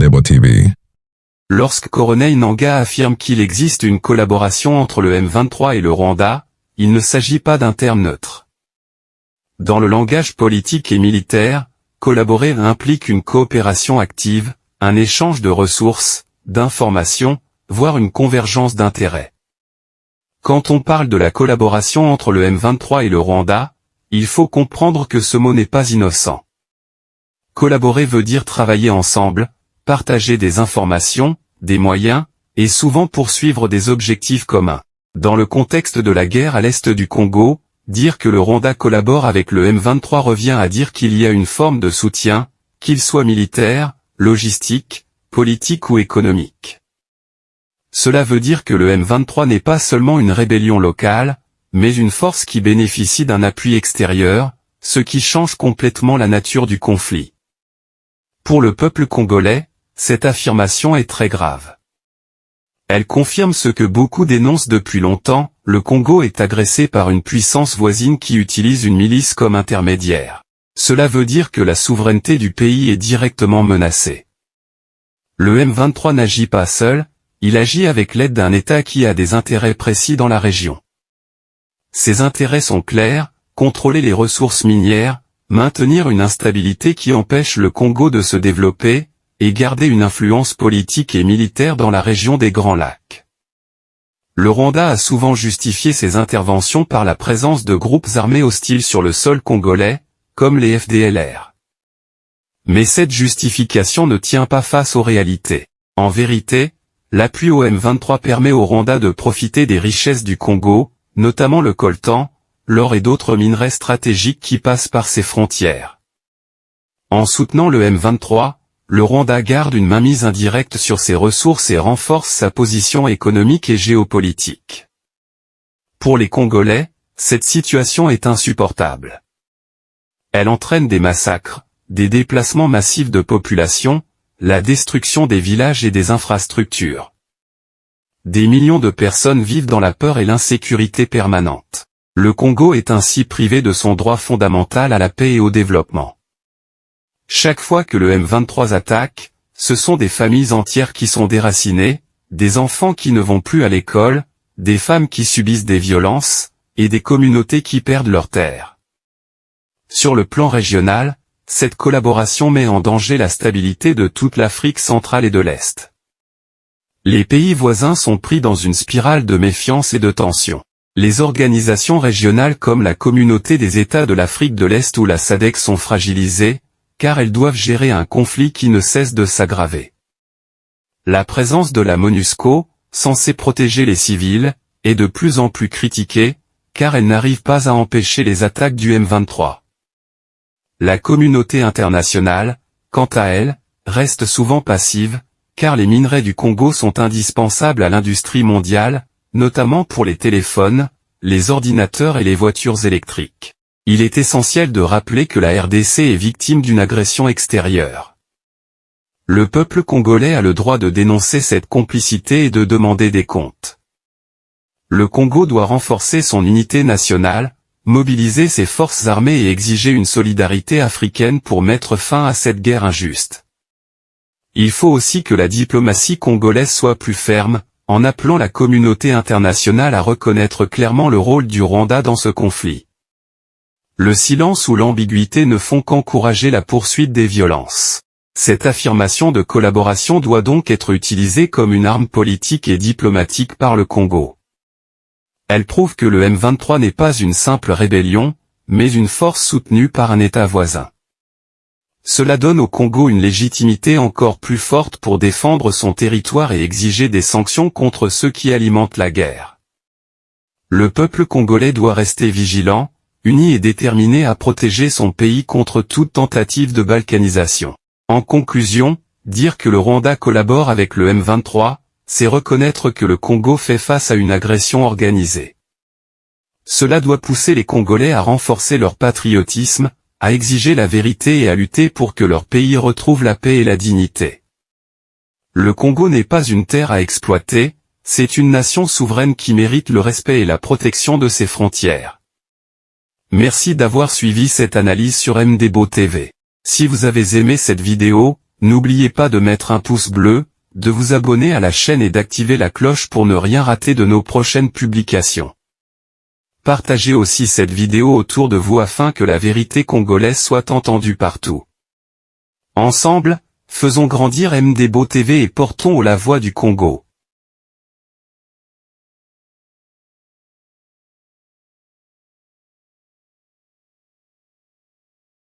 Mdebo TV. Lorsque Corneille Nangaa affirme qu'il existe une collaboration entre le M23 et le Rwanda, il ne s'agit pas d'un terme neutre. Dans le langage politique et militaire, collaborer implique une coopération active, un échange de ressources, d'informations, voire une convergence d'intérêts. Quand on parle de la collaboration entre le M23 et le Rwanda, il faut comprendre que ce mot n'est pas innocent. Collaborer veut dire travailler ensemble, partager des informations, des moyens, et souvent poursuivre des objectifs communs. Dans le contexte de la guerre à l'est du Congo, dire que le Rwanda collabore avec le M23 revient à dire qu'il y a une forme de soutien, qu'il soit militaire, logistique, politique ou économique. Cela veut dire que le M23 n'est pas seulement une rébellion locale, mais une force qui bénéficie d'un appui extérieur, ce qui change complètement la nature du conflit. Pour le peuple congolais, cette affirmation est très grave. Elle confirme ce que beaucoup dénoncent depuis longtemps, le Congo est agressé par une puissance voisine qui utilise une milice comme intermédiaire. Cela veut dire que la souveraineté du pays est directement menacée. Le M23 n'agit pas seul, il agit avec l'aide d'un État qui a des intérêts précis dans la région. Ces intérêts sont clairs, contrôler les ressources minières, maintenir une instabilité qui empêche le Congo de se développer, et garder une influence politique et militaire dans la région des Grands Lacs. Le Rwanda a souvent justifié ses interventions par la présence de groupes armés hostiles sur le sol congolais, comme les FDLR. Mais cette justification ne tient pas face aux réalités. En vérité, l'appui au M23 permet au Rwanda de profiter des richesses du Congo, notamment le coltan, l'or et d'autres minerais stratégiques qui passent par ses frontières. En soutenant le M23, le Rwanda garde une mainmise indirecte sur ses ressources et renforce sa position économique et géopolitique. Pour les Congolais, cette situation est insupportable. Elle entraîne des massacres, des déplacements massifs de population, la destruction des villages et des infrastructures. Des millions de personnes vivent dans la peur et l'insécurité permanente. Le Congo est ainsi privé de son droit fondamental à la paix et au développement. Chaque fois que le M23 attaque, ce sont des familles entières qui sont déracinées, des enfants qui ne vont plus à l'école, des femmes qui subissent des violences, et des communautés qui perdent leurs terres. Sur le plan régional, cette collaboration met en danger la stabilité de toute l'Afrique centrale et de l'Est. Les pays voisins sont pris dans une spirale de méfiance et de tension. Les organisations régionales comme la Communauté des États de l'Afrique de l'Est ou la SADC sont fragilisées, car elles doivent gérer un conflit qui ne cesse de s'aggraver. La présence de la MONUSCO, censée protéger les civils, est de plus en plus critiquée, car elle n'arrive pas à empêcher les attaques du M23. La communauté internationale, quant à elle, reste souvent passive, car les minerais du Congo sont indispensables à l'industrie mondiale, notamment pour les téléphones, les ordinateurs et les voitures électriques. Il est essentiel de rappeler que la RDC est victime d'une agression extérieure. Le peuple congolais a le droit de dénoncer cette complicité et de demander des comptes. Le Congo doit renforcer son unité nationale, mobiliser ses forces armées et exiger une solidarité africaine pour mettre fin à cette guerre injuste. Il faut aussi que la diplomatie congolaise soit plus ferme, en appelant la communauté internationale à reconnaître clairement le rôle du Rwanda dans ce conflit. Le silence ou l'ambiguïté ne font qu'encourager la poursuite des violences. Cette affirmation de collaboration doit donc être utilisée comme une arme politique et diplomatique par le Congo. Elle prouve que le M23 n'est pas une simple rébellion, mais une force soutenue par un État voisin. Cela donne au Congo une légitimité encore plus forte pour défendre son territoire et exiger des sanctions contre ceux qui alimentent la guerre. Le peuple congolais doit rester vigilant, uni et déterminé à protéger son pays contre toute tentative de balkanisation. En conclusion, dire que le Rwanda collabore avec le M23, c'est reconnaître que le Congo fait face à une agression organisée. Cela doit pousser les Congolais à renforcer leur patriotisme, à exiger la vérité et à lutter pour que leur pays retrouve la paix et la dignité. Le Congo n'est pas une terre à exploiter, c'est une nation souveraine qui mérite le respect et la protection de ses frontières. Merci d'avoir suivi cette analyse sur Mdebo TV. Si vous avez aimé cette vidéo, N'oubliez pas de mettre un pouce bleu, de vous abonner à la chaîne et d'activer la cloche pour ne rien rater de nos prochaines publications. Partagez aussi cette vidéo autour de vous afin que la vérité congolaise soit entendue partout. Ensemble, faisons grandir MDBO TV et portons haut la voix du Congo.